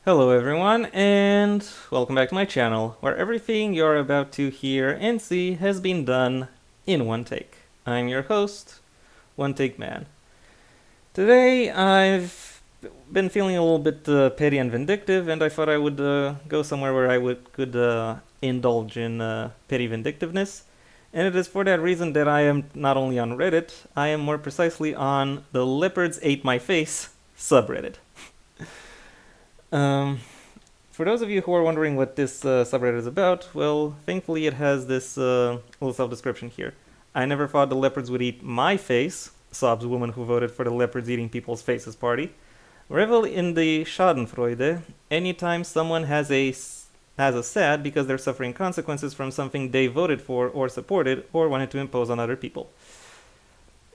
Hello everyone, and welcome back to my channel, where everything you're about to hear and see has been done in one take. I'm your host, One Take Man. Today I've been feeling a little bit petty and vindictive, and I thought I would go somewhere where I could indulge in petty vindictiveness. And it is for that reason that I am not only on Reddit, I am more precisely on the Leopards Ate My Face subreddit. Um, for those of you who are wondering what this subreddit is about, well, thankfully it has this little self-description here. I never thought the leopards would eat my face, sobs a woman who voted for the leopards eating people's faces party. Revel in the Schadenfreude anytime someone has a sad because they're suffering consequences from something they voted for or supported or wanted to impose on other people.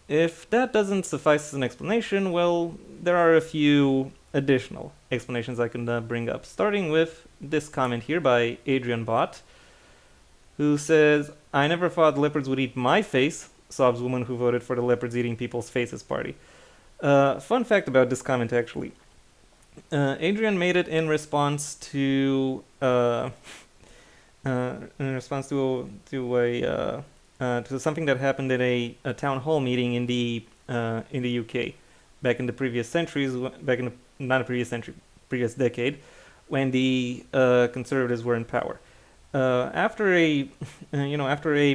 If that doesn't suffice as an explanation, well, there are a few additional explanations I can bring up, starting with this comment here by Adrian Bott, who says, I never thought leopards would eat my face, sobs woman who voted for the leopards eating people's faces party. Fun fact about this comment, actually. Adrian made it in response to to something that happened in a town hall meeting in the UK back in the previous centuries, back in the, not a previous century, previous decade, when the conservatives were in power. After a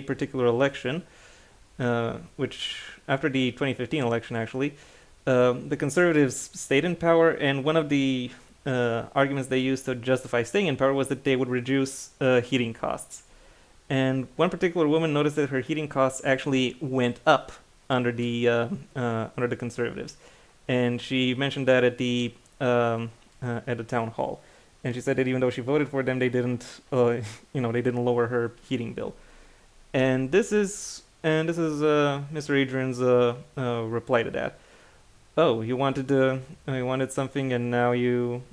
particular election, which after the 2015 election actually, the conservatives stayed in power, and one of the arguments they used to justify staying in power was that they would reduce heating costs. And one particular woman noticed that her heating costs actually went up under the conservatives, and she mentioned that at the town hall. And she said that even though she voted for them, they didn't they didn't lower her heating bill. And this is Mr. Adrian's reply to that. Oh, you wanted something, and now you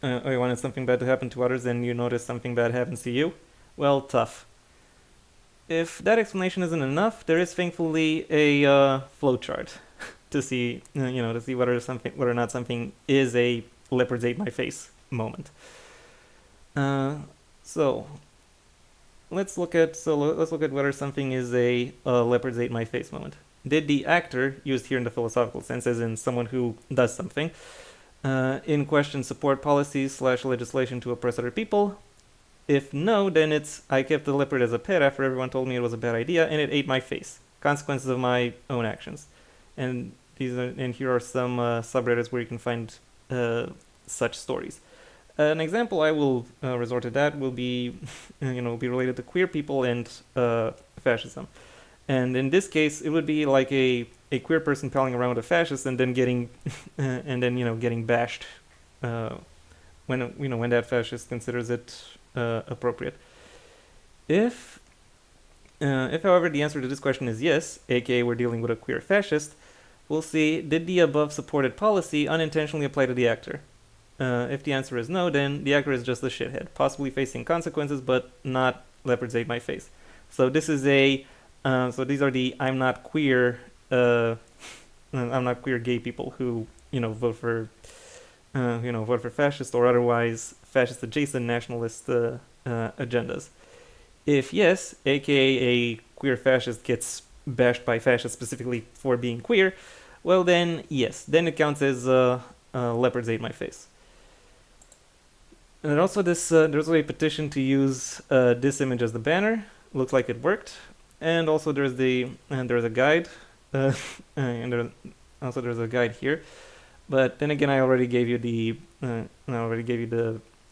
wanted something bad to happen to others, and you notice something bad happens to you. Well, tough. If that explanation isn't enough, there is thankfully a flowchart to see, to see whether or not something is a leopards ate my face moment. So let's look at whether something is a leopards ate my face moment. Did the actor, used here in the philosophical sense as in someone who does something, in question support policies / legislation to oppress other people? If no, then it's I kept the leopard as a pet after everyone told me it was a bad idea, and it ate my face. Consequences of my own actions. And here are some subreddits where you can find such stories. An example I will resort to that will be, be related to queer people and fascism. And in this case, it would be like a queer person palling around with a fascist and then getting getting bashed when that fascist considers it appropriate. If however the answer to this question is yes, aka we're dealing with a queer fascist, we'll see, did the above supported policy unintentionally apply to the actor? If the answer is no, then the actor is just a shithead, possibly facing consequences, but not leopards ate my face. So this is so these are the I'm not queer gay people who vote for fascist or otherwise fascist adjacent nationalist agendas. If yes, aka a queer fascist gets bashed by fascists specifically for being queer, well then yes, then it counts as leopards ate my face. And also there's also a petition to use this image as the banner. Looks like it worked. And also there's a guide, and there's a guide here. But then again, I already gave you the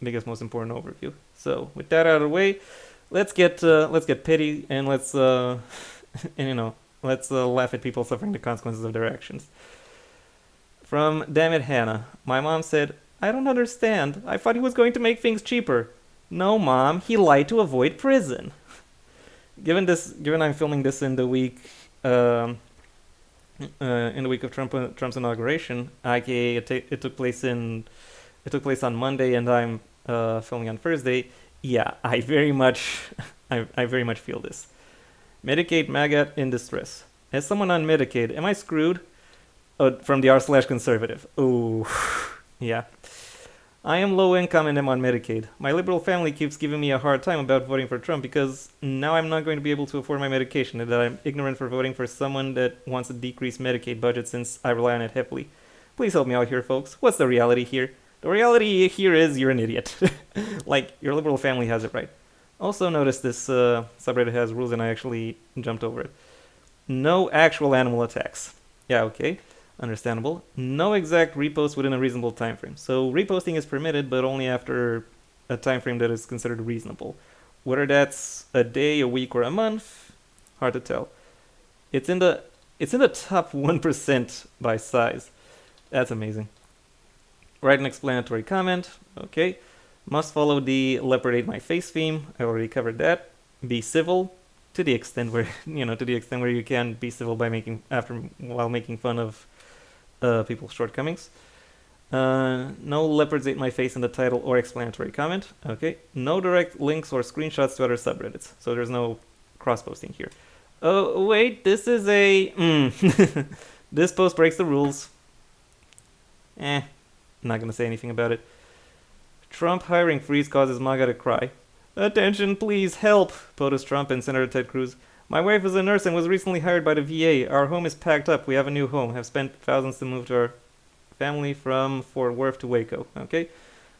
biggest, most important overview. So with that out of the way, let's get petty and let's laugh at people suffering the consequences of their actions. From Dammit Hannah, my mom said, I don't understand. I thought he was going to make things cheaper. No, Mom, he lied to avoid prison. Given I'm filming this in the week of Trump's inauguration, aka it took place on Monday, and I'm filming on Thursday. Yeah, I very much feel this. Medicaid maggot in distress. As someone on Medicaid, am I screwed? From the r/conservative. Ooh, yeah. I am low income and am on Medicaid. My liberal family keeps giving me a hard time about voting for Trump because now I'm not going to be able to afford my medication and that I'm ignorant for voting for someone that wants to decrease Medicaid budget since I rely on it heavily. Please help me out here, folks. What's the reality here? The reality here is you're an idiot. Like, your liberal family has it right. Also, notice this subreddit has rules and I actually jumped over it. No actual animal attacks. Yeah, okay. Understandable. No exact repost within a reasonable time frame. So reposting is permitted, but only after a time frame that is considered reasonable. Whether that's a day, a week, or a month, hard to tell. It's in the top 1% by size. That's amazing. Write an explanatory comment. Okay. Must follow the Leopard ate my face theme. I already covered that. Be civil to the extent where you can be civil by while making fun of people's shortcomings. No leopards ate my face in the title or explanatory comment. Okay. No direct links or screenshots to other subreddits. So there's no cross-posting here. Oh, wait. This is a... This post breaks the rules. I'm not going to say anything about it. Trump hiring freeze causes MAGA to cry. Attention, please, help, POTUS Trump and Senator Ted Cruz. My wife is a nurse and was recently hired by the VA. Our home is packed up. We have a new home. Have spent thousands to move to our family from Fort Worth to Waco. Okay?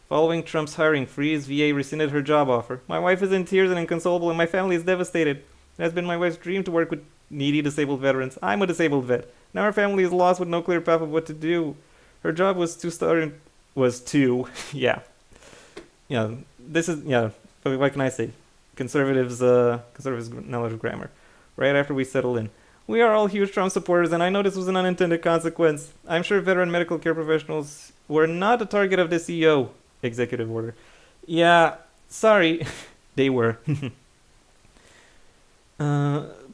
Following Trump's hiring freeze, VA rescinded her job offer. My wife is in tears and inconsolable and my family is devastated. It has been my wife's dream to work with needy disabled veterans. I'm a disabled vet. Now our family is lost with no clear path of what to do. Her job was to yeah. Yeah, this is, yeah, what can I say? Conservatives knowledge of grammar. Right after we settle in. We are all huge Trump supporters, and I know this was an unintended consequence. I'm sure veteran medical care professionals were not the target of this EO executive order. Yeah, sorry, they were.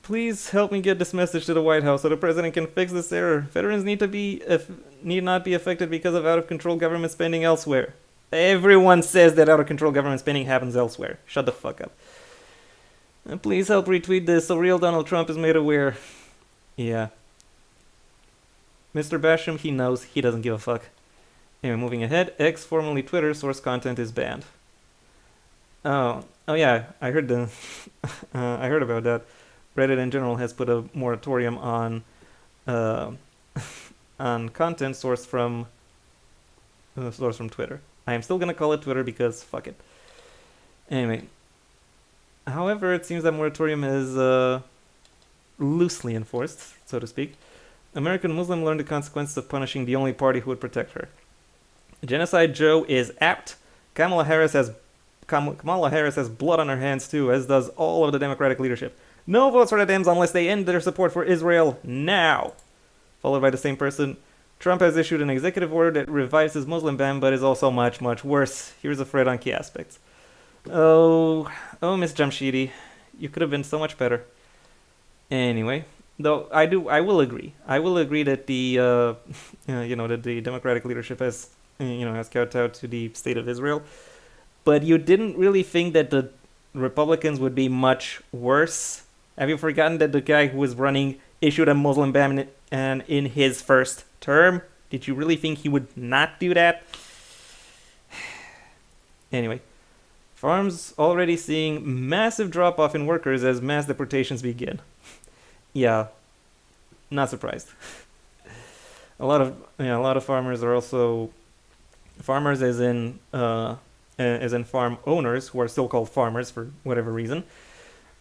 Please help me get this message to the White House so the president can fix this error. Veterans need not be affected because of out-of-control government spending elsewhere. Everyone says that out-of-control government spending happens elsewhere. Shut the fuck up. And please help retweet this so real Donald Trump is made aware. Yeah. Mr. Basham, he knows. He doesn't give a fuck. Anyway, moving ahead. X, formerly Twitter, source content is banned. Oh yeah, I heard I heard about that. Reddit in general has put a moratorium on on content sourced from Twitter. I am still gonna call it Twitter because fuck it. Anyway, however, it seems that moratorium is loosely enforced, so to speak. American Muslim learned the consequences of punishing the only party who would protect her. Genocide Joe is apt. Kamala Harris has blood on her hands too, as does all of the Democratic leadership. No votes for the Dems unless they end their support for Israel now. Followed by the same person. Trump has issued an executive order that revives his Muslim ban, but is also much, much worse. Here's a thread on key aspects. Oh, Miss Jamshidi, you could have been so much better. Anyway, though I will agree that the that the Democratic leadership has kowtowed to the state of Israel, but you didn't really think that the Republicans would be much worse. Have you forgotten that the guy who was running issued a Muslim ban in his first term? Did you really think he would not do that? Anyway, farms already seeing massive drop-off in workers as mass deportations begin. Yeah, not surprised. A lot of farmers are also farmers as in farm owners who are still called farmers for whatever reason.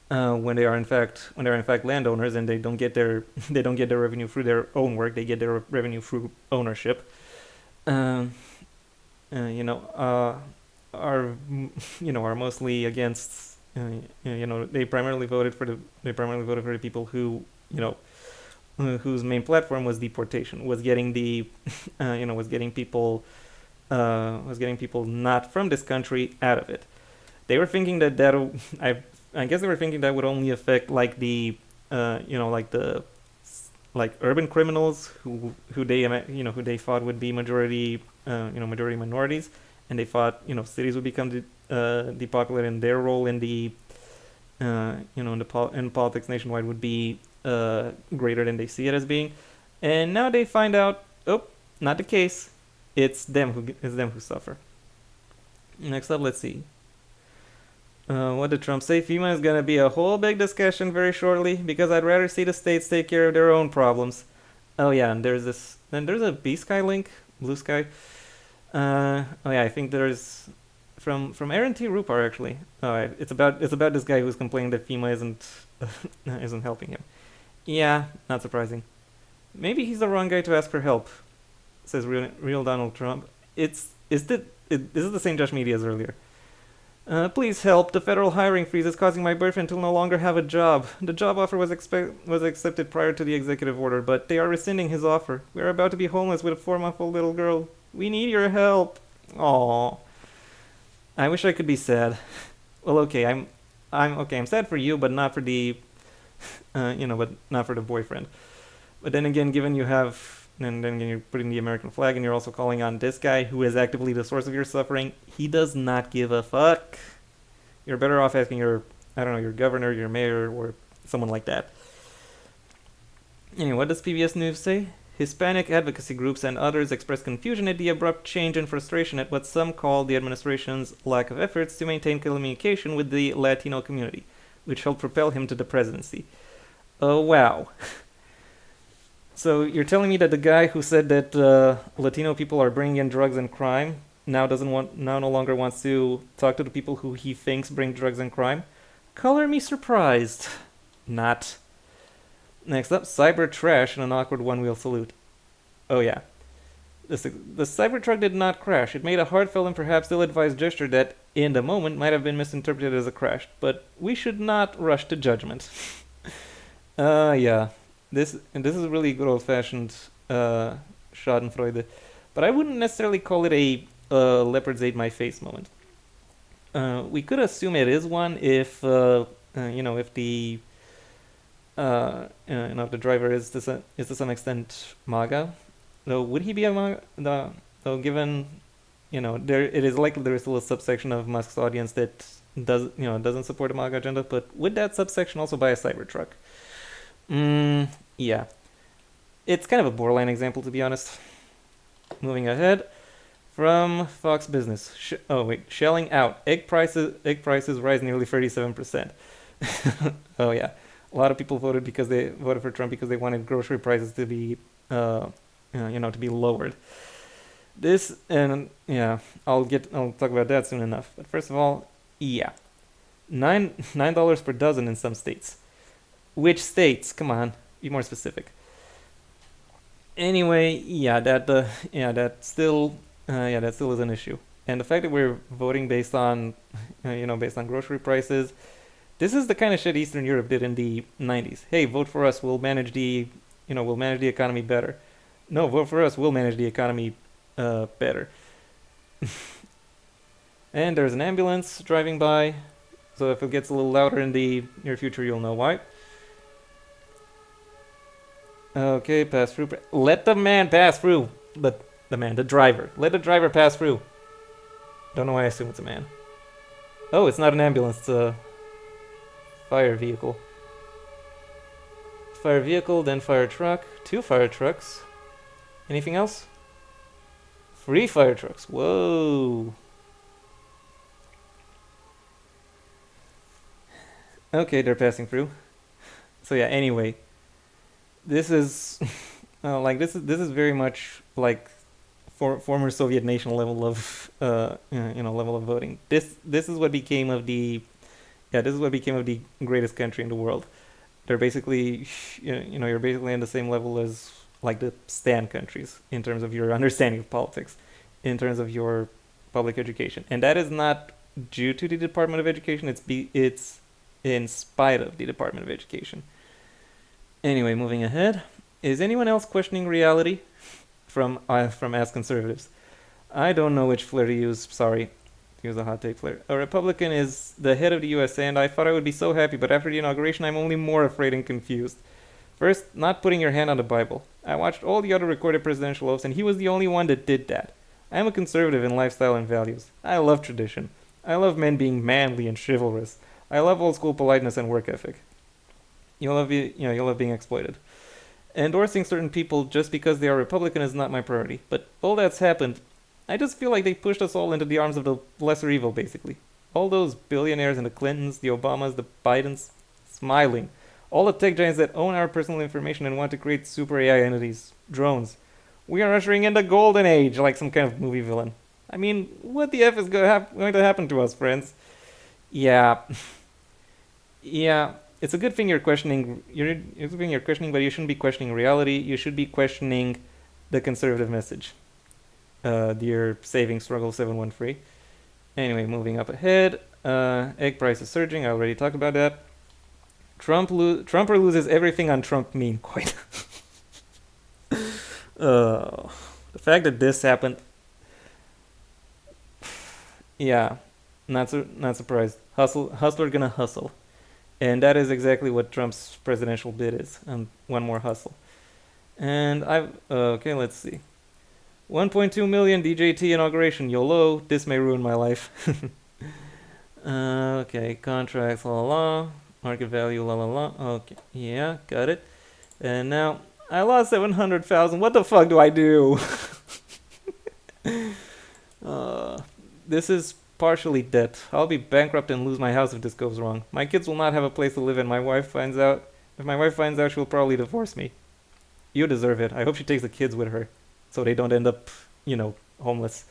When they are in fact landowners and they don't get their revenue through their own work, they get their revenue through ownership. Are mostly against. They primarily voted for the people who whose main platform was deportation, was getting people not from this country out of it. They were thinking that I guess they were thinking that would only affect like the urban criminals who they thought would be majority minorities, and they thought cities would become depopulated, and their role in the in politics nationwide would be greater than they see it as being. And now they find out, not the case. It's them who suffer. Next up, let's see. What did Trump say? FEMA is going to be a whole big discussion very shortly because I'd rather see the states take care of their own problems. Oh yeah, and there's this. Then there's a B Sky link, Blue Sky. Oh yeah, I think there's from Aaron T. Rupar actually. All right, it's about this guy who's complaining that FEMA isn't helping him. Yeah, not surprising. Maybe he's the wrong guy to ask for help, says real Donald Trump. This is the same Josh Media as earlier. Please help. The federal hiring freeze is causing my boyfriend to no longer have a job. The job offer was accepted prior to the executive order, but they are rescinding his offer. We are about to be homeless with a 4-month-old little girl. We need your help. Aww. I wish I could be sad. Well, okay, I'm okay. I'm sad for you, but not for the, but not for the boyfriend. But then again, given you have and then you're putting the American flag and you're also calling on this guy who is actively the source of your suffering, he does not give a fuck. You're better off asking your governor, your mayor, or someone like that. Anyway, what does PBS News say? Hispanic advocacy groups and others express confusion at the abrupt change and frustration at what some call the administration's lack of efforts to maintain communication with the Latino community, which helped propel him to the presidency. Oh, wow. So you're telling me that the guy who said that Latino people are bringing in drugs and crime now no longer wants to talk to the people who he thinks bring drugs and crime? Color me surprised. Not. Next up, cyber trash and an awkward one-wheel salute. Oh yeah. The Cybertruck did not crash. It made a heartfelt and perhaps ill-advised gesture that, in the moment, might have been misinterpreted as a crash. But we should not rush to judgment. Yeah. This is really good old-fashioned Schadenfreude, but I wouldn't necessarily call it a Leopards ate my face moment. We could assume it is one if if the if the driver is to some extent MAGA. Though would he be a MAGA? Though given it is likely there is still a subsection of Musk's audience that doesn't support the MAGA agenda, but would that subsection also buy a Cybertruck? Yeah. It's kind of a borderline example, to be honest. Moving ahead. From Fox Business. Shelling out. Egg prices rise nearly 37%. Oh, yeah. A lot of people voted for Trump because they wanted grocery prices to be, to be lowered. This, and yeah, I'll talk about that soon enough. But first of all, yeah. $9 per dozen in some states. Which states? Come on, be more specific. Anyway, that still is an issue. And the fact that we're voting based on grocery prices, this is the kind of shit Eastern Europe did in the 90s. Hey, vote for us, we'll manage the economy better. No, vote for us, we'll manage the economy better. And there's an ambulance driving by, so if it gets a little louder in the near future, you'll know why. Okay, pass through. Let the man pass through. The driver. Let the driver pass through. Don't know why I assume it's a man. Oh, it's not an ambulance. It's a fire vehicle. Fire vehicle, then fire truck. 2 fire trucks. Anything else? 3 fire trucks. Whoa. Okay, they're passing through. So yeah, anyway. This is this is very much like former Soviet nation level of level of voting. This is what became of the greatest country in the world. They're basically you're basically on the same level as like the Stan countries in terms of your understanding of politics, in terms of your public education, and that is not due to the Department of Education. It's in spite of the Department of Education. Anyway, moving ahead. Is anyone else questioning reality? From Ask Conservatives. I don't know which flair to use. Sorry. Use a hot take flair. A Republican is the head of the USA, and I thought I would be so happy, but after the inauguration, I'm only more afraid and confused. First, not putting your hand on the Bible. I watched all the other recorded presidential oaths, and he was the only one that did that. I am a conservative in lifestyle and values. I love tradition. I love men being manly and chivalrous. I love old school politeness and work ethic. You'll love being exploited. Endorsing certain people just because they are Republican is not my priority. But all that's happened, I just feel like they pushed us all into the arms of the lesser evil, basically. All those billionaires and the Clintons, the Obamas, the Bidens, smiling. All the tech giants that own our personal information and want to create super AI entities, drones. We are ushering in the golden age, like some kind of movie villain. I mean, what the F is going to happen to us, friends? Yeah. Yeah. It's a good thing you're questioning. It's a good thing you're questioning, but you shouldn't be questioning reality. You should be questioning the conservative message. Dear Saving Struggle 713. Anyway, moving up ahead. Egg prices surging. I already talked about that. Trumper loses everything on Trump meme coin. The fact that this happened, yeah, not surprised. Hustler gonna hustle, and that is exactly what Trump's presidential bid is. One more hustle, and I've okay. Let's see. 1.2 million DJT inauguration. YOLO. This may ruin my life. Okay, contracts. La la la. Market value. La la la. Okay, yeah, got it. And now I lost 700,000. What the fuck do I do? This is partially debt. I'll be bankrupt and lose my house if this goes wrong. My kids will not have a place to live, and my wife finds out. If my wife finds out, she'll probably divorce me. You deserve it. I hope she takes the kids with her, so they don't end up, homeless.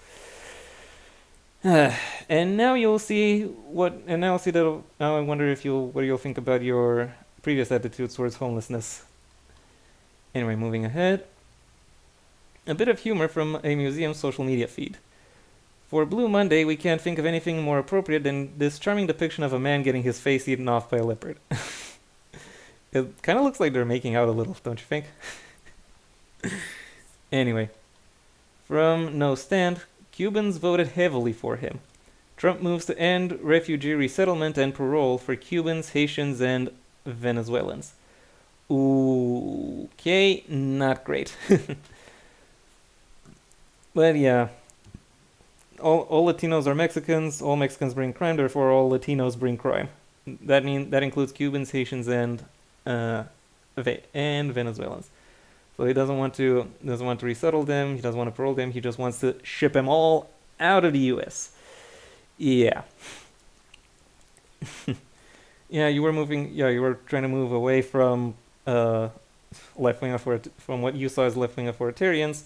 And now you'll see what. And now I'll see that. Now I wonder what you'll think about your previous attitudes towards homelessness. Anyway, moving ahead. A bit of humor from a museum's social media feed. For Blue Monday, we can't think of anything more appropriate than this charming depiction of a man getting his face eaten off by a leopard. It kind of looks like they're making out a little, don't you think? Anyway, from No Stand, Cubans voted heavily for him. Trump moves to end refugee resettlement and parole for Cubans, Haitians, and Venezuelans. Okay, not great. But yeah, all Latinos are Mexicans. All Mexicans bring crime. Therefore, all Latinos bring crime. That includes Cubans, Haitians, and Venezuelans. So he doesn't want to resettle them. He doesn't want to parole them. He just wants to ship them all out of the U.S. Yeah. Yeah, you were trying to move away from left-wing from what you saw as left-wing authoritarians,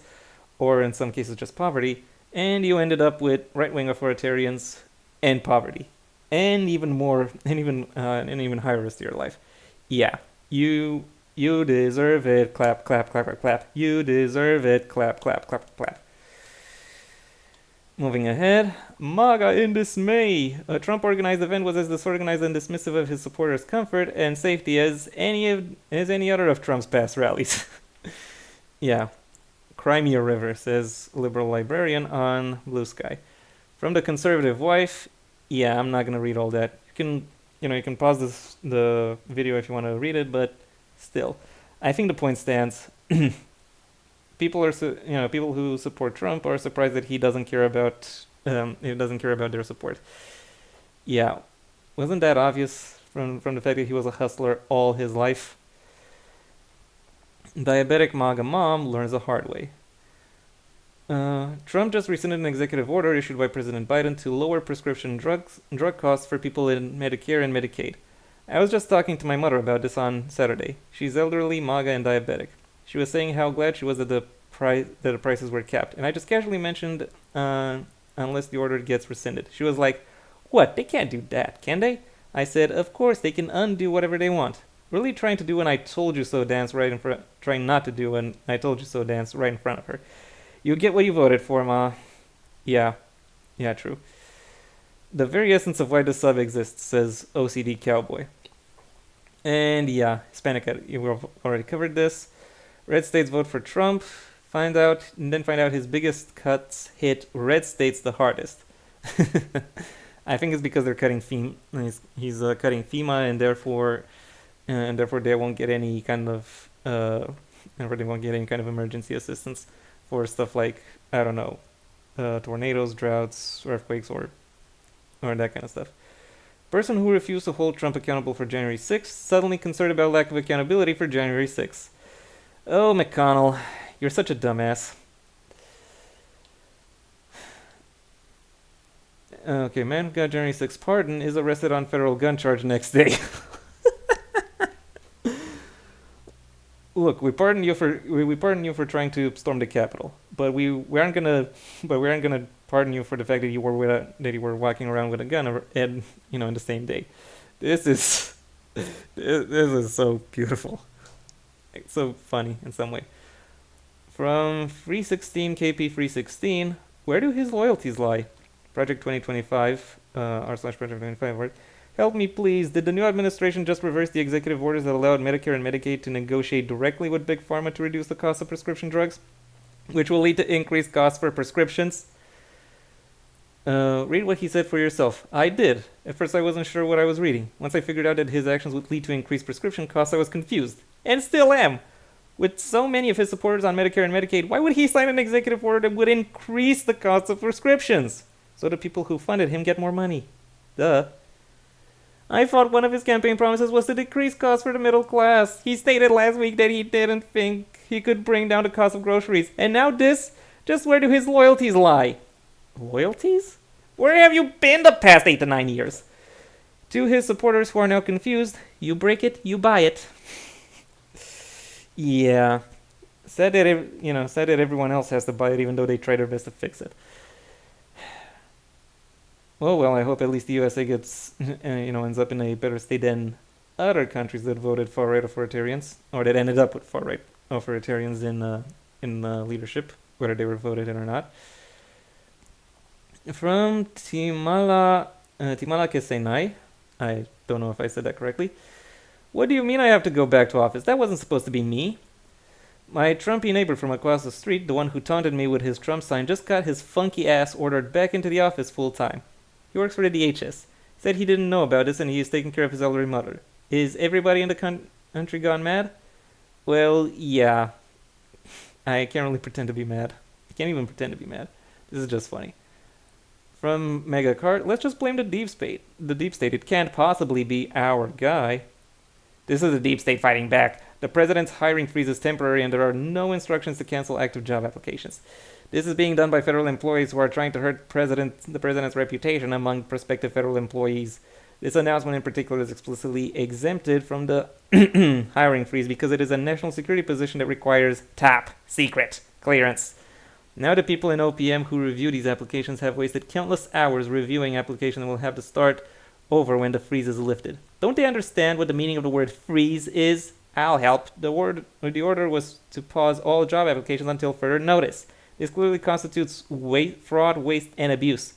or in some cases just poverty, and you ended up with right-wing authoritarians and poverty, and even more, and even higher risk to your life. Yeah, you deserve it. Clap, clap, clap, clap, clap. You deserve it. Clap, clap, clap, clap. Moving ahead, MAGA in dismay. A Trump-organized event was as disorganized and dismissive of his supporters' comfort and safety as any other of Trump's past rallies. Yeah, Crimea River, says liberal librarian on Blue Sky. From the conservative wife. Yeah, I'm not gonna read all that. You can pause the video if you want to read it, but still, I think the point stands. People who support Trump are surprised that he doesn't care about their support. Yeah, wasn't that obvious from the fact that he was a hustler all his life? Diabetic MAGA mom learns the hard way. Trump just rescinded an executive order issued by President Biden to lower prescription drug costs for people in Medicare and Medicaid. I was just talking to my mother about this on Saturday. She's elderly, MAGA, and diabetic. She was saying how glad she was that the prices were capped, and I just casually mentioned unless the order gets rescinded. She was like, "What? They can't do that, can they?" I said, "Of course they can undo whatever they want." Really trying to do an "I told you so" dance right in front, trying not to do an "I told you so" dance right in front of her. You get what you voted for, Ma. Yeah, true. The very essence of why the sub exists, says OCD Cowboy. And yeah, Hispanic, we've already covered this. Red states vote for Trump. Find out his biggest cuts hit red states the hardest. I think it's because they're cutting FEMA. He's cutting FEMA, and therefore they won't get any kind of emergency assistance for stuff like, I don't know, tornadoes, droughts, earthquakes, or that kind of stuff. Person who refused to hold Trump accountable for January 6th suddenly concerned about lack of accountability for January 6th. Oh, McConnell, you're such a dumbass. Okay, man who got January 6th pardon is arrested on federal gun charge next day. Look, we pardon you for trying to storm the Capitol, but we aren't gonna pardon you for the fact that you were walking around with a gun and in the same day. This is this is so beautiful, it's so funny in some way. From 316 KP 316, where do his loyalties lie? Project 2025 r/Project 25 word. Help me, please. Did the new administration just reverse the executive orders that allowed Medicare and Medicaid to negotiate directly with Big Pharma to reduce the cost of prescription drugs, which will lead to increased costs for prescriptions? Read what he said for yourself. I did. At first, I wasn't sure what I was reading. Once I figured out that his actions would lead to increased prescription costs, I was confused. And still am. With so many of his supporters on Medicare and Medicaid, why would he sign an executive order that would increase the cost of prescriptions? So the people who funded him get more money. Duh. I thought one of his campaign promises was to decrease costs for the middle class. He stated last week that he didn't think he could bring down the cost of groceries. And now this? Just where do his loyalties lie? Loyalties? Where have you been the past 8 to 9 years? To his supporters who are now confused, you break it, you buy it. Yeah. Sad that everyone else has to buy it even though they try their best to fix it. Well, I hope at least the USA gets, ends up in a better state than other countries that voted far-right authoritarians, or that ended up with far-right authoritarians in leadership, whether they were voted in or not. From Timala Kesenai, I don't know if I said that correctly. What do you mean I have to go back to office? That wasn't supposed to be me. My Trumpy neighbor from across the street, the one who taunted me with his Trump sign, just got his funky ass ordered back into the office full time. He works for the DHS. Said he didn't know about this and he is taking care of his elderly mother. Is everybody in the country gone mad? Well, yeah. I can't really pretend to be mad. I can't even pretend to be mad. This is just funny. From Mega Cart, let's just blame the deep state. The deep state. It can't possibly be our guy. This is the deep state fighting back. The president's hiring freeze is temporary and there are no instructions to cancel active job applications. This is being done by federal employees who are trying to hurt the president's reputation among prospective federal employees. This announcement in particular is explicitly exempted from the hiring freeze because it is a national security position that requires top secret clearance. Now the people in OPM who review these applications have wasted countless hours reviewing applications and will have to start over when the freeze is lifted. Don't they understand what the meaning of the word freeze is? I'll help. The order was to pause all job applications until further notice. This clearly constitutes fraud, waste, and abuse.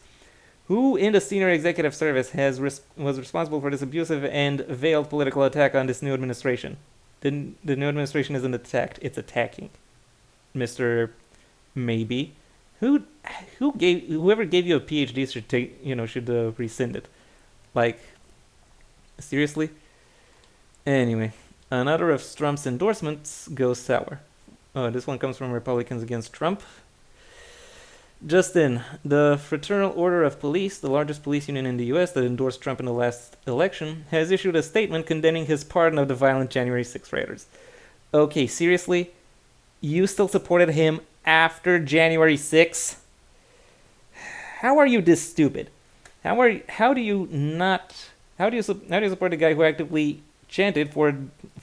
Who in the senior executive service was responsible for this abusive and veiled political attack on this new administration? The new administration isn't attacked; it's attacking. Mr. Maybe, whoever gave you a PhD should rescind it. Like, seriously? Anyway, another of Trump's endorsements goes sour. This one comes from Republicans Against Trump. Justin, the Fraternal Order of Police, the largest police union in the U.S. that endorsed Trump in the last election, has issued a statement condemning his pardon of the violent January 6th rioters. Okay, seriously? You still supported him after January 6th? How are you this stupid? How do you support the guy who actively chanted for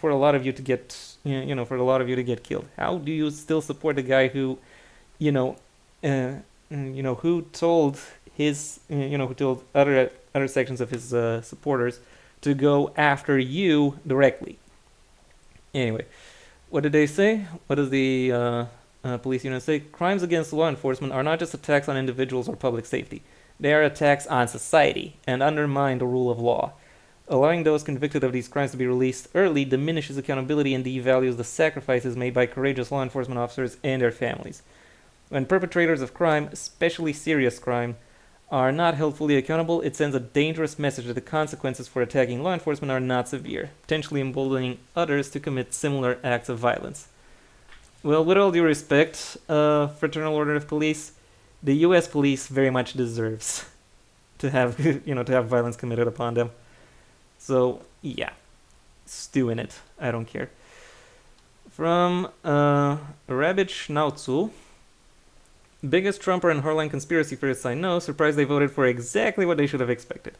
a lot of you to get killed? How do you still support the guy who who told other sections of his supporters to go after you directly? Anyway, what did they say? What does the police union say? Crimes against law enforcement are not just attacks on individuals or public safety. They are attacks on society and undermine the rule of law. Allowing those convicted of these crimes to be released early diminishes accountability and devalues the sacrifices made by courageous law enforcement officers and their families. When perpetrators of crime, especially serious crime, are not held fully accountable, it sends a dangerous message that the consequences for attacking law enforcement are not severe, potentially emboldening others to commit similar acts of violence. Well, with all due respect, Fraternal Order of Police, the U.S. police very much deserves to have violence committed upon them. So yeah, stew in it. I don't care. From Rabbit Schnauzu, Biggest Trumper and hardline conspiracy theorists I know, surprised they voted for exactly what they should have expected.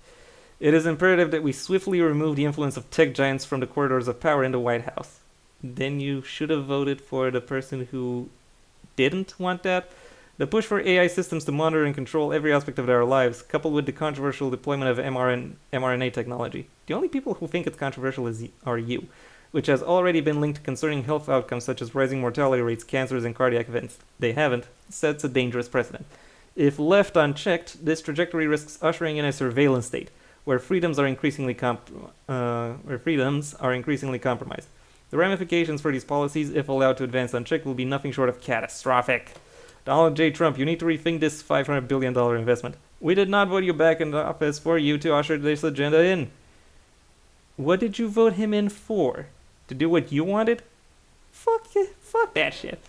It is imperative that we swiftly remove the influence of tech giants from the corridors of power in the White House. Then you should have voted for the person who didn't want that. The push for AI systems to monitor and control every aspect of our lives, coupled with the controversial deployment of mRNA technology. The only people who think it's controversial are you, which has already been linked to concerning health outcomes such as rising mortality rates, cancers, and cardiac events. They haven't, sets a dangerous precedent. If left unchecked, this trajectory risks ushering in a surveillance state, where freedoms are increasingly compromised. The ramifications for these policies, if allowed to advance unchecked, will be nothing short of catastrophic. Donald J. Trump, you need to rethink this $500 billion investment. We did not vote you back in the office for you to usher this agenda in. What did you vote him in for? To do what you wanted? Fuck that shit.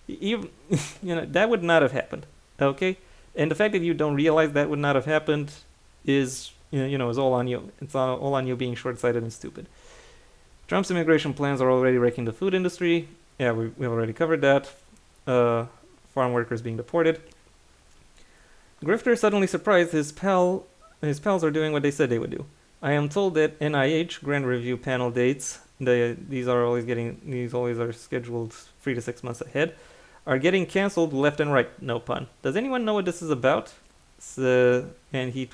That would not have happened. Okay? And the fact that you don't realize that would not have happened is all on you. It's all on you being short-sighted and stupid. Trump's immigration plans are already wrecking the food industry. Yeah, we've already covered that. Farm workers being deported. Grifter suddenly surprised his pals are doing what they said they would do. I am told that NIH Grand Review panel dates, these always are scheduled 3 to 6 months ahead, are getting cancelled left and right. No pun. Does anyone know what this is about? And he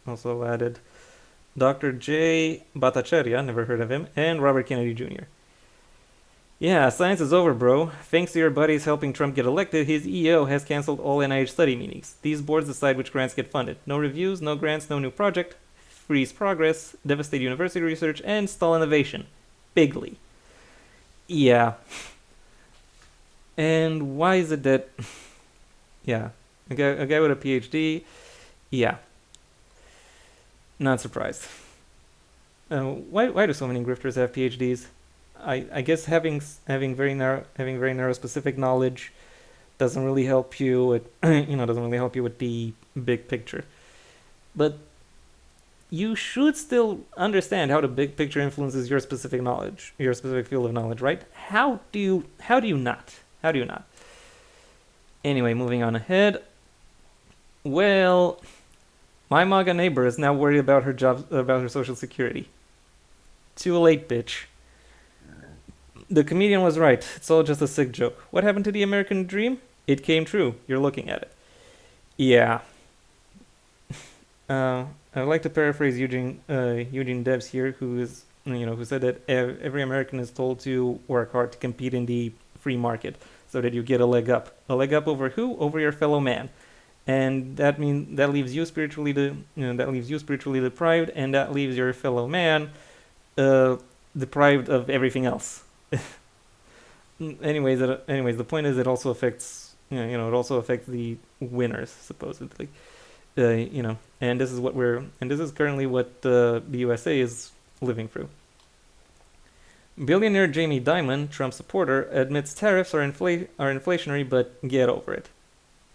also added Dr. J. Bhattacharya, never heard of him, and Robert Kennedy Jr. Yeah, science is over, bro. Thanks to your buddies helping Trump get elected, his EO has cancelled all NIH study meetings. These boards decide which grants get funded. No reviews, no grants, no new project. Freeze progress, devastate university research, and stall innovation. Bigly. Yeah. And why is it that... yeah. A guy with a PhD... yeah. Not surprised. Why do so many grifters have PhDs? I guess having very narrow specific knowledge doesn't really help you with the big picture. But you should still understand how the big picture influences your specific knowledge, your specific field of knowledge, right? How do you not? Anyway, moving on ahead. Well, my MAGA neighbor is now worried about her social security. Too late, bitch. The comedian was right. It's all just a sick joke. What happened to the American dream? It came true. You're looking at it. Yeah. I'd like to paraphrase Eugene Debs here, who said that every American is told to work hard to compete in the free market so that you get a leg up. A leg up over who? Over your fellow man. And that leaves you spiritually deprived, and that leaves your fellow man deprived of everything else. Anyways, the point is it also affects the winners supposedly. And this is currently what the USA is living through. Billionaire Jamie Dimon, Trump supporter, admits tariffs are inflationary, but get over it.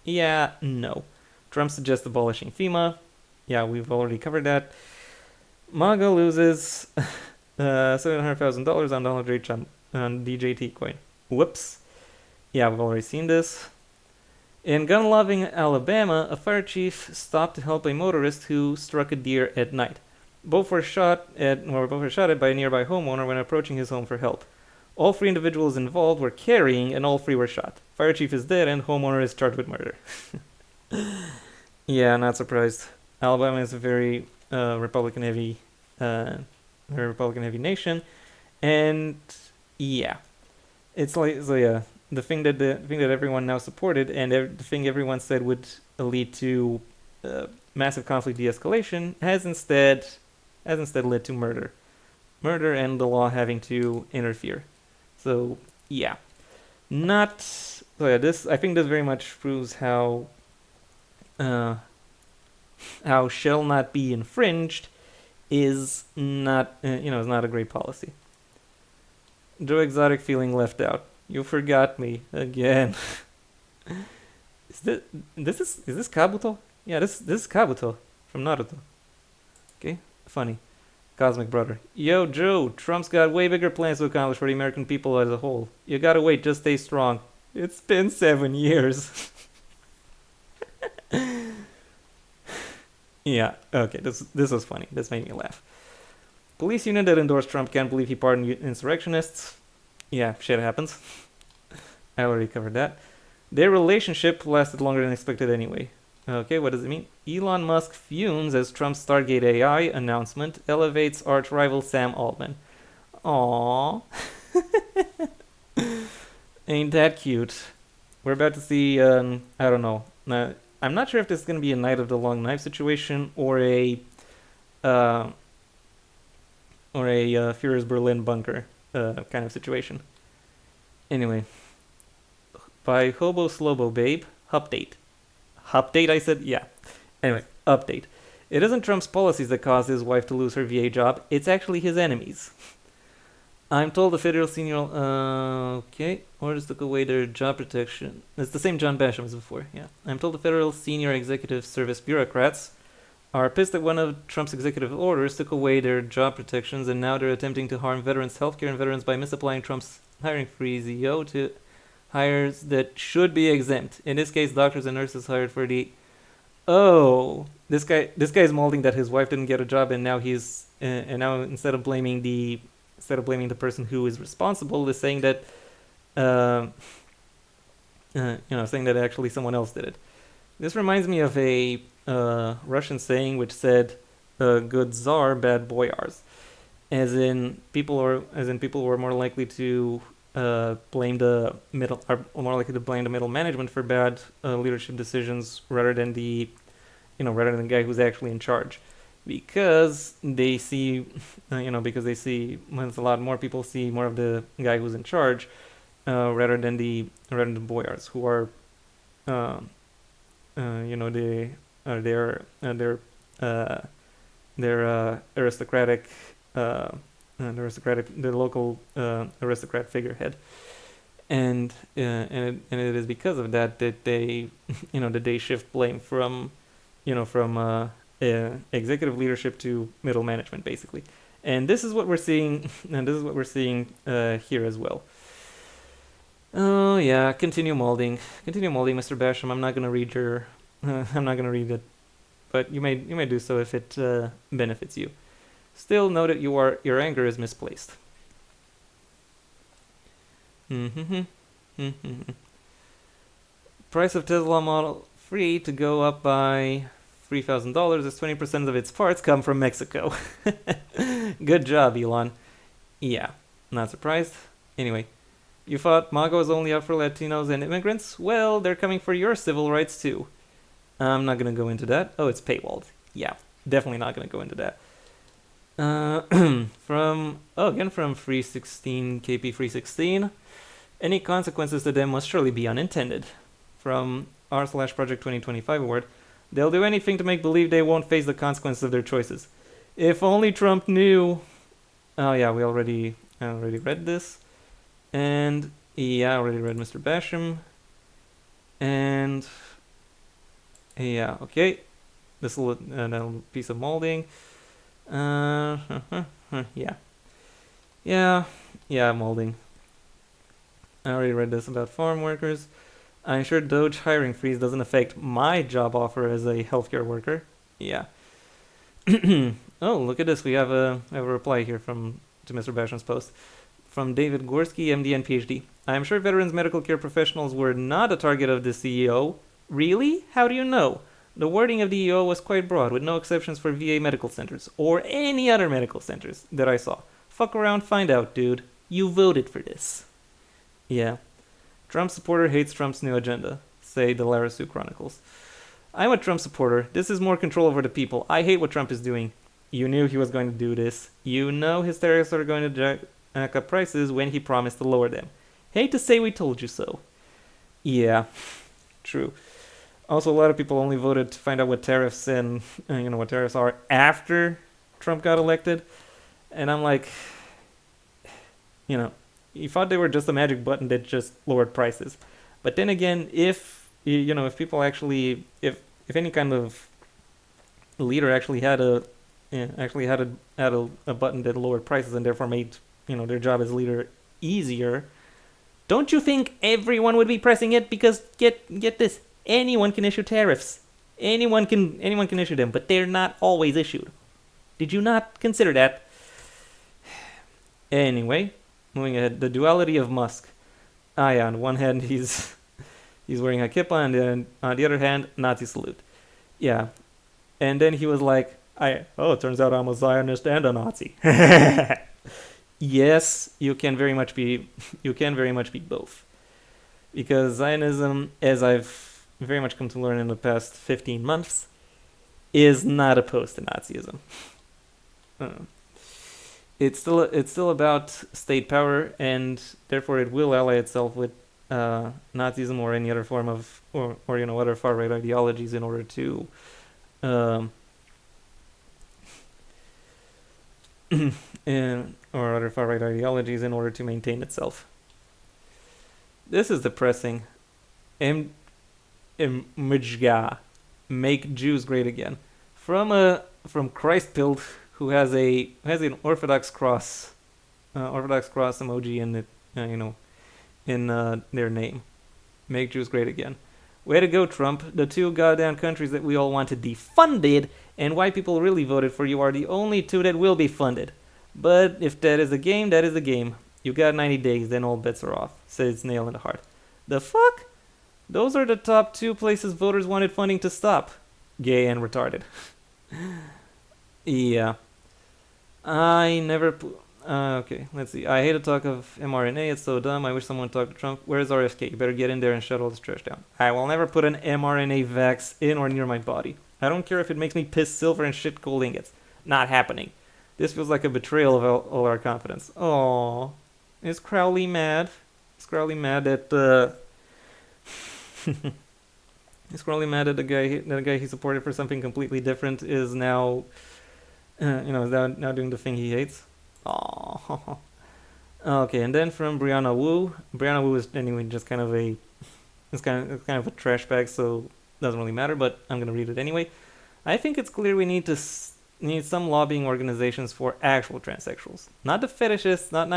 Yeah, no. Trump suggests abolishing FEMA. Yeah, we've already covered that. MAGA loses $700,000 on Donald J. Trump on DJT coin. Whoops. Yeah, we've already seen this. In gun-loving Alabama, a fire chief stopped to help a motorist who struck a deer at night. Both were shot at by a nearby homeowner when approaching his home for help. All 3 individuals involved were carrying, and all 3 were shot. Fire chief is dead, and homeowner is charged with murder. Yeah, not surprised. Alabama is a very Republican-heavy nation, and yeah, it's like the thing that everyone now supported, and the thing everyone said would lead to massive conflict de-escalation has instead led to murder and the law having to interfere. So yeah, I think this very much proves how shall not be infringed is not a great policy. Joe Exotic feeling left out. You forgot me again. Is this Kabuto? Yeah, this is Kabuto from Naruto. Okay, funny. Cosmic Brother. Yo, Joe, Trump's got way bigger plans to accomplish for the American people as a whole. You gotta wait, just stay strong. It's been 7 years. Yeah, okay, this was funny. This made me laugh. Police union that endorsed Trump can't believe he pardoned insurrectionists. Yeah, shit happens. I already covered that. Their relationship lasted longer than expected anyway. Okay, what does it mean? Elon Musk fumes as Trump's Stargate AI announcement elevates arch rival Sam Altman. Aww. Ain't that cute? We're about to see, I don't know. I'm not sure if this is going to be a Night of the Long Knife situation uh, or a Furious Berlin bunker kind of situation. Anyway, by Hobo Slobo Babe, update. Update, I said? Yeah. Anyway, update. It isn't Trump's policies that caused his wife to lose her VA job, it's actually his enemies. I'm told the federal senior... okay. Orders took away their job protection. It's the same John Basham as before, yeah. I'm told the federal senior executive service bureaucrats are pissed that one of Trump's executive orders took away their job protections, and now they're attempting to harm veterans' healthcare and veterans by misapplying Trump's hiring freeze EO to hires that should be exempt. In this case, doctors and nurses hired for the... Oh, this guy's molding that his wife didn't get a job, and now he's and now instead of blaming the person who is responsible, is saying that saying that actually someone else did it. This reminds me of a Russian saying which said, "Good czar, bad boyars," as in people were more likely to blame the middle management for bad leadership decisions rather than the guy who's actually in charge, because they see a lot more people see more of the guy who's in charge rather than the boyars who are they're aristocratic the local aristocrat figurehead, and it is because of that they that they shift blame from executive leadership to middle management, basically. And this is what we're seeing here as well. Oh yeah, continue molding, Mr. Basham. I'm not gonna read your I'm not gonna read it, but you may do so if it benefits you. Still, know that your anger is misplaced. Price of Tesla Model 3 to go up by $3,000 as 20% of its parts come from Mexico. Good job, Elon. Yeah, not surprised. Anyway, you thought MAGA was only out for Latinos and immigrants? Well, they're coming for your civil rights too. I'm not gonna go into that. Oh, it's paywalled. Yeah, definitely not gonna go into that. From 316 KP 316. Any consequences to them must surely be unintended. From r/project 2025 award. They'll do anything to make believe they won't face the consequences of their choices. If only Trump knew. Oh yeah, I already read this. And yeah, I already read Mr. Basham. And yeah, okay. This little piece of molding. Yeah, molding. I already read this about farm workers. I'm sure Doge hiring freeze doesn't affect my job offer as a healthcare worker. Yeah. Oh, look at this. We have a reply here to Mr. Basham's post. From David Gorski, MD and PhD. I'm sure veterans medical care professionals were not a target of the CEO. Really? How do you know? The wording of the EO was quite broad, with no exceptions for VA medical centers, or any other medical centers that I saw. Fuck around, find out, dude. You voted for this. Yeah. Trump supporter hates Trump's new agenda, say the Larasu Chronicles. I'm a Trump supporter. This is more control over the people. I hate what Trump is doing. You knew he was going to do this. You know his tariffs are going to jack up prices when he promised to lower them. Hate to say we told you so. Yeah, true. Also, a lot of people only voted to find out what tariffs and what tariffs are after Trump got elected, and I'm like, you thought they were just a magic button that just lowered prices. But then again, if people actually, if any kind of leader actually had a button that lowered prices and therefore made their job as leader easier, Don't you think everyone would be pressing it? Because get this, anyone can issue tariffs. Anyone can issue them, but they're not always issued. Did you not consider that? Anyway, moving ahead, the duality of Musk. Ah, yeah. On one hand, he's wearing a kippah, and then on the other hand, Nazi salute. Yeah, and then he was like, it turns out I'm a Zionist and a Nazi." Yes, you can very much be both. Because Zionism, as I've very much come to learn in the past 15 months, is not opposed to Nazism. It's still about state power, and therefore it will ally itself with Nazism or any other form of or other far right ideologies in order to or other far right ideologies in order to maintain itself. This is depressing. Mjga, make Jews great again. From Christbild, who has an Orthodox cross emoji in it, in their name. Make Jews great again. Way to go, Trump. The two goddamn countries that we all wanted defunded and why people really voted for you are the only two that will be funded. But if that is a game, that is a game. You got 90 days, then all bets are off, says Nail in the Heart. The fuck? Those are the top two places voters wanted funding to stop. Gay and retarded. Yeah. I never... okay, let's see. I hate to talk of mRNA, it's so dumb. I wish someone talked to Trump. Where's RFK? You better get in there and shut all this trash down. I will never put an mRNA vax in or near my body. I don't care if it makes me piss silver and shit gold ingots. Not happening. This feels like a betrayal of all our confidence. Aww. Is Crowley mad? Is Crowley mad that is Crowley mad that the guy he supported for something completely different is now is now doing the thing he hates? Aww. Okay, and then from Brianna Wu. Brianna Wu is anyway just kind of a a trash bag, so doesn't really matter, but I'm gonna read it anyway. I think it's clear we need some lobbying organizations for actual transsexuals, not the fetishists, not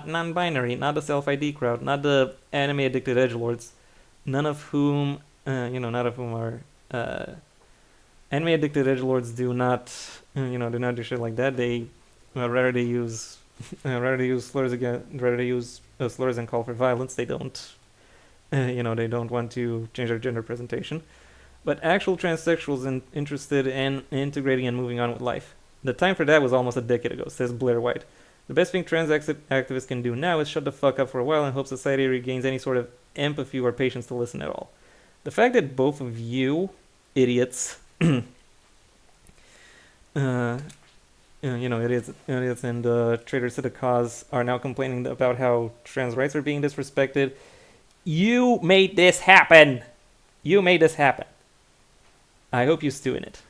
non-binary, not the self-ID crowd, not the anime-addicted edgelords, none of whom are anime-addicted edgelords do not do shit like that. They rather they use slurs slurs and call for violence. They don't they don't want to change their gender presentation. But actual transsexuals interested in integrating and moving on with life. The time for that was almost a decade ago, says Blair White. The best thing trans activists can do now is shut the fuck up for a while and hope society regains any sort of empathy or patience to listen at all. The fact that both of you, idiots, idiots and traitors to the cause are now complaining about how trans rights are being disrespected. You made this happen. I hope you stew in it.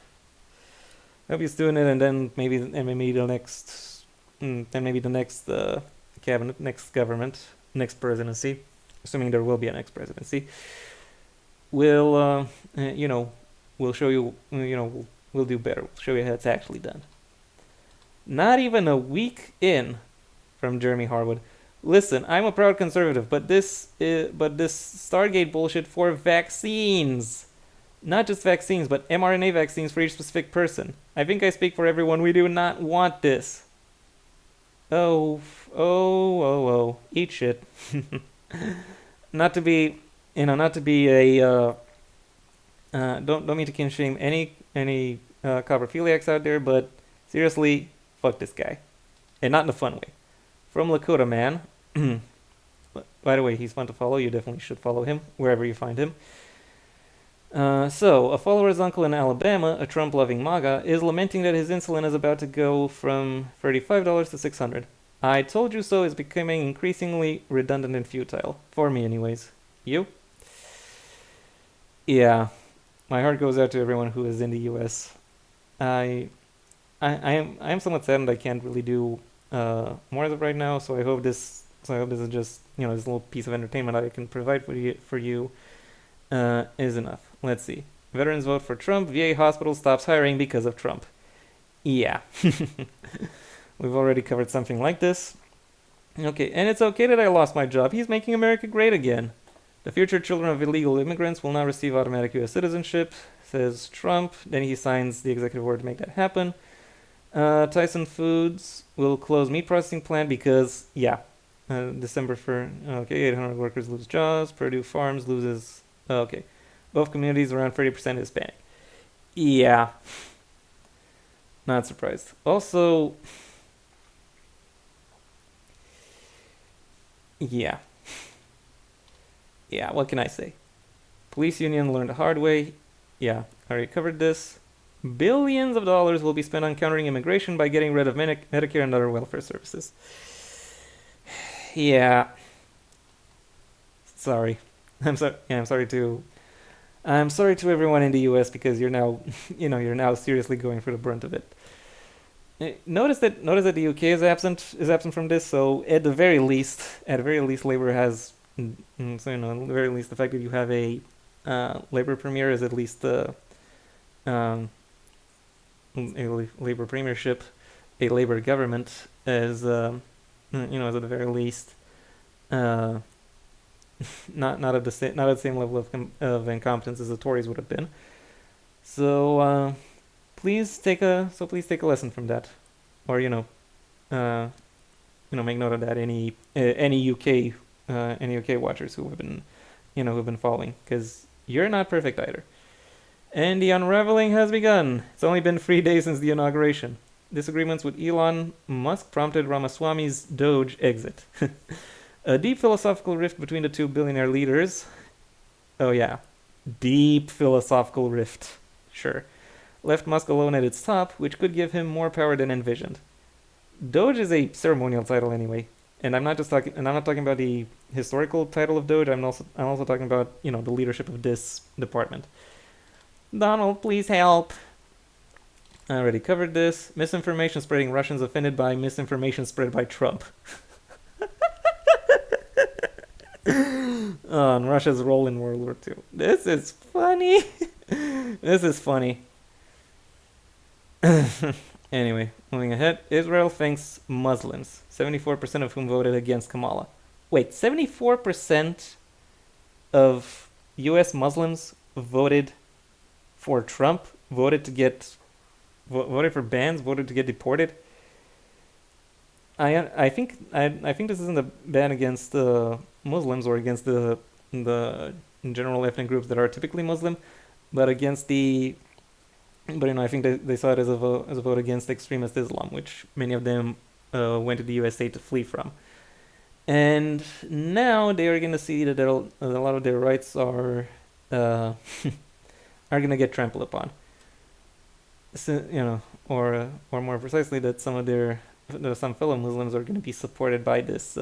And then maybe the next cabinet, next government, next presidency, assuming there will be a next presidency, will show you, we'll do better. We'll show you how it's actually done. Not even a week in from Jeremy Harwood. Listen, I'm a proud conservative, but this Stargate bullshit for vaccines. Not just vaccines, but mRNA vaccines for each specific person. I think I speak for everyone. We do not want this. Oh. Eat shit. Not to be a don't mean to kin shame any coprophiliacs out there, but seriously, fuck this guy, and not in a fun way. From Lakota Man. By the way, he's fun to follow. You definitely should follow him wherever you find him. So, a follower's uncle in Alabama, a Trump-loving MAGA, is lamenting that his insulin is about to go from $35 to $600. I told you so is becoming increasingly redundant and futile. For me, anyways. You? Yeah. My heart goes out to everyone who is in the U.S. I am somewhat saddened I can't really do more as of right now, so I hope this is just, this little piece of entertainment I can provide for you is enough. Let's see. Veterans vote for Trump. VA hospital stops hiring because of Trump. Yeah. We've already covered something like this. Okay, and it's okay that I lost my job. He's making America great again. The future children of illegal immigrants will now receive automatic U.S. citizenship, says Trump. Then he signs the executive order to make that happen. Tyson Foods will close meat processing plant because, yeah, December for, okay, 800 workers lose jobs. Purdue Farms loses, okay. Both communities around 30% Hispanic. Yeah, not surprised. Also, yeah, yeah, what can I say? Police union learned the hard way. Yeah, I already covered this. Billions of dollars will be spent on countering immigration by getting rid of Medicare and other welfare services. Yeah, sorry. I'm sorry. Yeah, I'm sorry to. I'm sorry to everyone in the U.S. because you're now, you're now seriously going for the brunt of it. Notice that the UK is absent from this. So at the very least, Labour has. So at the very least, the fact that you have a Labour premier is at least um, a Labour premiership, a Labour government as as at the very least uh, not at the same level of incompetence as the Tories would have been. So please take a lesson from that, or uh, make note of that. Any UK watchers who have been following, because you're not perfect either. And the unraveling has begun. It's only been 3 days since the inauguration. Disagreements with Elon Musk prompted Ramaswamy's Doge exit. A deep philosophical rift between the two billionaire leaders. Oh, yeah. Deep philosophical rift. Sure. Left Musk alone at its top, which could give him more power than envisioned. Doge is a ceremonial title anyway. And I'm not talking about the historical title of Doge. I'm also talking about, the leadership of this department. Donald, please help. I already covered this. Misinformation spreading Russians offended by misinformation spread by Trump. On Russia's role in World War II. This is funny. This is funny. Anyway, moving ahead. Israel thanks Muslims, 74% of whom voted against Kamala. Wait, 74% of U.S. Muslims voted for Trump, voted for bans, voted to get deported. I think this isn't a ban against Muslims or against the general ethnic groups that are typically Muslim, but against I think they saw it as a vote against extremist Islam, which many of them went to the USA to flee from. And now they are going to see that a lot of their rights are are going to get trampled upon. So, or more precisely, that some fellow Muslims are going to be supported by this,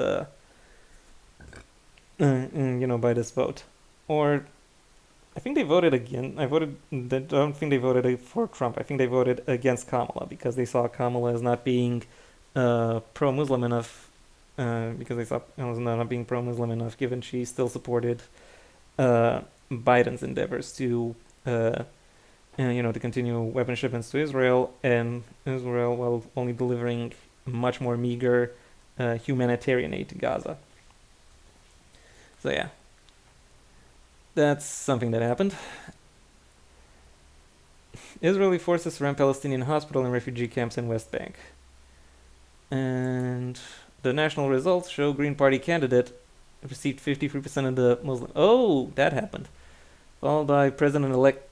by this vote. Or I think they voted again. I don't think they voted for Trump. I think they voted against Kamala because they saw Kamala as not being pro-Muslim enough. Because they saw Kamala as not being pro-Muslim enough, given she still supported Biden's endeavors to to continue weapon shipments to Israel, and Israel while only delivering much more meager humanitarian aid to Gaza. So yeah, that's something that happened. Israeli forces surround Palestinian hospital and refugee camps in West Bank. And the national results show Green Party candidate received 53% of the Muslim. Oh, that happened. Followed by President-elect.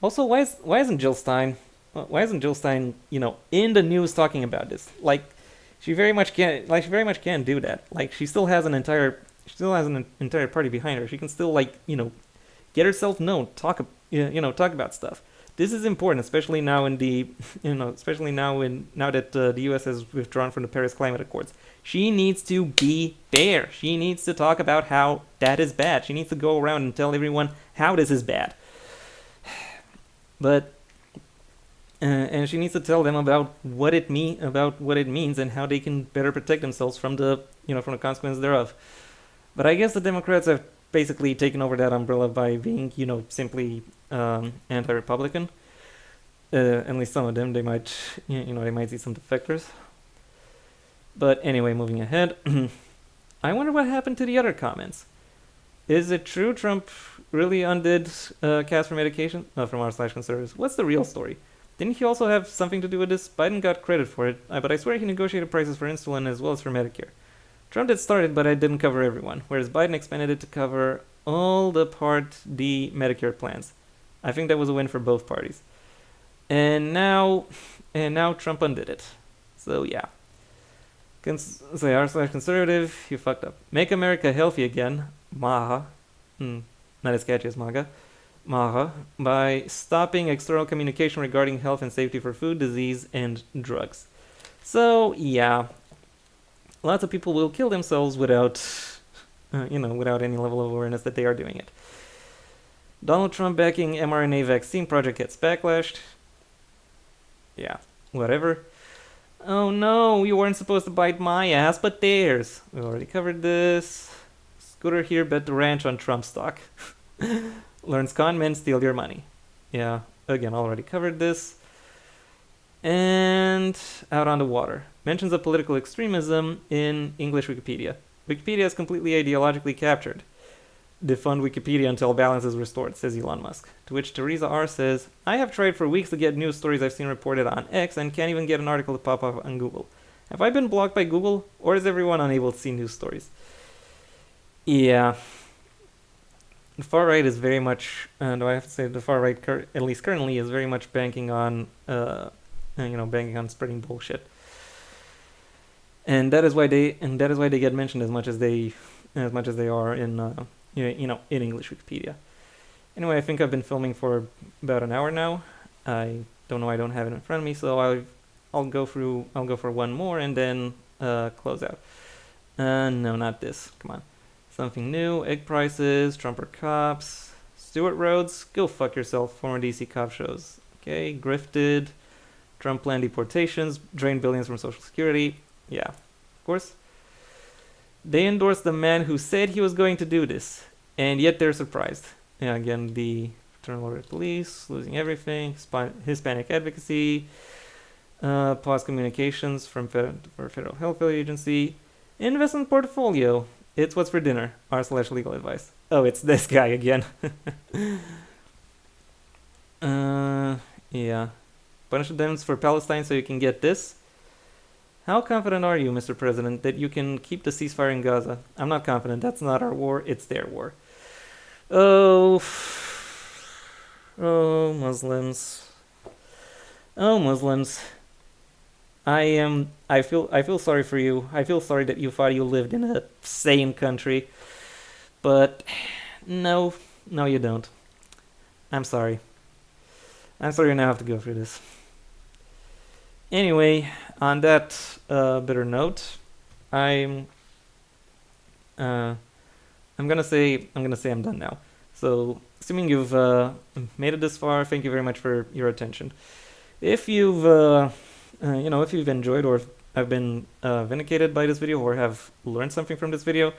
Also, why isn't Jill Stein? Why isn't Jill Stein, in the news talking about this? Like, she very much can't. Like, she very much can do that. Like, she still has an entire party behind her. She can still, get herself known, talk about stuff. This is important, especially now now that the U.S. has withdrawn from the Paris Climate Accords. She needs to be there. She needs to talk about how that is bad. She needs to go around and tell everyone how this is bad. But and she needs to tell them about what it means and how they can better protect themselves from the consequences thereof. But I guess the Democrats have basically taken over that umbrella by being simply anti-Republican. At least some of them, they might see some defectors. But anyway, moving ahead. I wonder what happened to the other comments. Is it true Trump really undid cash for medication? From r/conservatives. What's the real story? Didn't he also have something to do with this? Biden got credit for it, but I swear he negotiated prices for insulin as well as for Medicare. Trump did start it, but it didn't cover everyone, whereas Biden expanded it to cover all the Part D Medicare plans. I think that was a win for both parties. And now Trump undid it. So yeah. Say r/conservative, you fucked up. Make America healthy again, Maha. Not as catchy as MAGA. Maha, by stopping external communication regarding health and safety for food, disease, and drugs. So yeah, lots of people will kill themselves without, without any level of awareness that they are doing it. Donald Trump backing mRNA vaccine project gets backlashed. Yeah, whatever. Oh no, you weren't supposed to bite my ass, but theirs. We already covered this. Scooter here bet the ranch on Trump stock. Learns con men steal your money. Yeah, again, already covered this. And out on the water. Mentions of political extremism in English Wikipedia. Wikipedia is completely ideologically captured. Defund Wikipedia until balance is restored, says Elon Musk. To which Teresa R. says, I have tried for weeks to get news stories I've seen reported on X and can't even get an article to pop up on Google. Have I been blocked by Google, or is everyone unable to see news stories? Yeah. The far right is very much, do I have to say the far right, at least currently, is very much banking on, banking on spreading bullshit. And that is why they get mentioned as much as they are in in English Wikipedia. Anyway, I think I've been filming for about an hour now. I don't know, I don't have it in front of me, so I'll go for one more and then close out. No, not this. Come on. Something new, egg prices, Trumper cops, Stuart Rhodes, go fuck yourself, former DC cop shows. Okay, grifted, Trump planned deportations, drained billions from Social Security. Yeah, of course. They endorsed the man who said he was going to do this, and yet they're surprised. Yeah, again, the Fraternal Order of Police, losing everything, Hispanic advocacy, pause communications for Federal Health Agency, investment portfolio. It's what's for dinner, r/legal advice. Oh, it's this guy again. Yeah. Bunch of diamonds for Palestine so you can get this. How confident are you, Mr. President, that you can keep the ceasefire in Gaza? I'm not confident. That's not our war. It's their war. Oh, Muslims. Oh, Muslims. I feel sorry for you. I feel sorry that you thought you lived in a sane country. But no, you don't. I'm sorry. I'm sorry you now have to go through this. Anyway, on that bitter note, I'm gonna say I'm done now. So, assuming you've made it this far, thank you very much for your attention. If you've if you've enjoyed or have been vindicated by this video or have learned something from this video,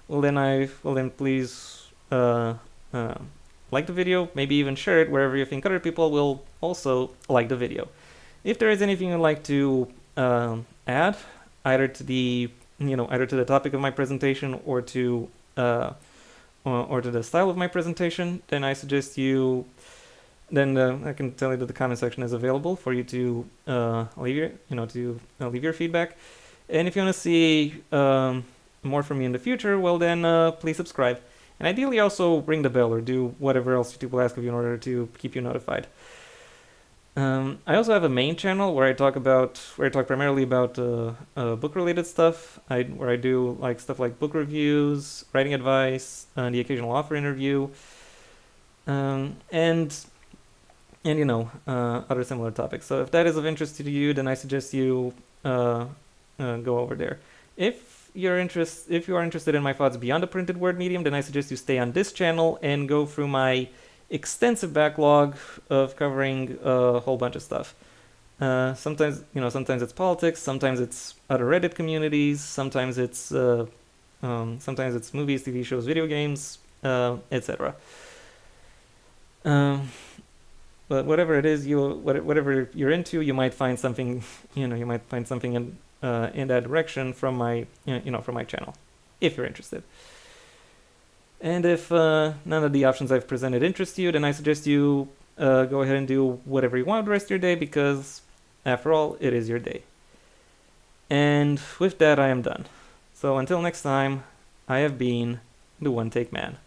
well then please like the video, maybe even share it wherever you think other people will also like the video. If there is anything you'd like to add, either to the topic of my presentation or to the style of my presentation, then I suggest you. Then I can tell you that the comment section is available for you to leave your feedback. And if you want to see more from me in the future, well then please subscribe. And ideally also ring the bell or do whatever else YouTube will ask of you in order to keep you notified. I also have a main channel where I talk primarily about book-related stuff. Where I do stuff like book reviews, writing advice, the occasional author interview, and other similar topics. So if that is of interest to you, then I suggest you go over there. If you are interested in my thoughts beyond the printed word medium, then I suggest you stay on this channel and go through my extensive backlog of covering a whole bunch of stuff. Sometimes it's politics, sometimes it's other Reddit communities, sometimes it's movies, TV shows, video games, etc. But whatever it is, whatever you're into, you might find something, in that direction from my from my channel, if you're interested. And if none of the options I've presented interest you, then I suggest you go ahead and do whatever you want the rest of your day, because after all, it is your day. And with that, I am done. So until next time, I have been the One Take Man.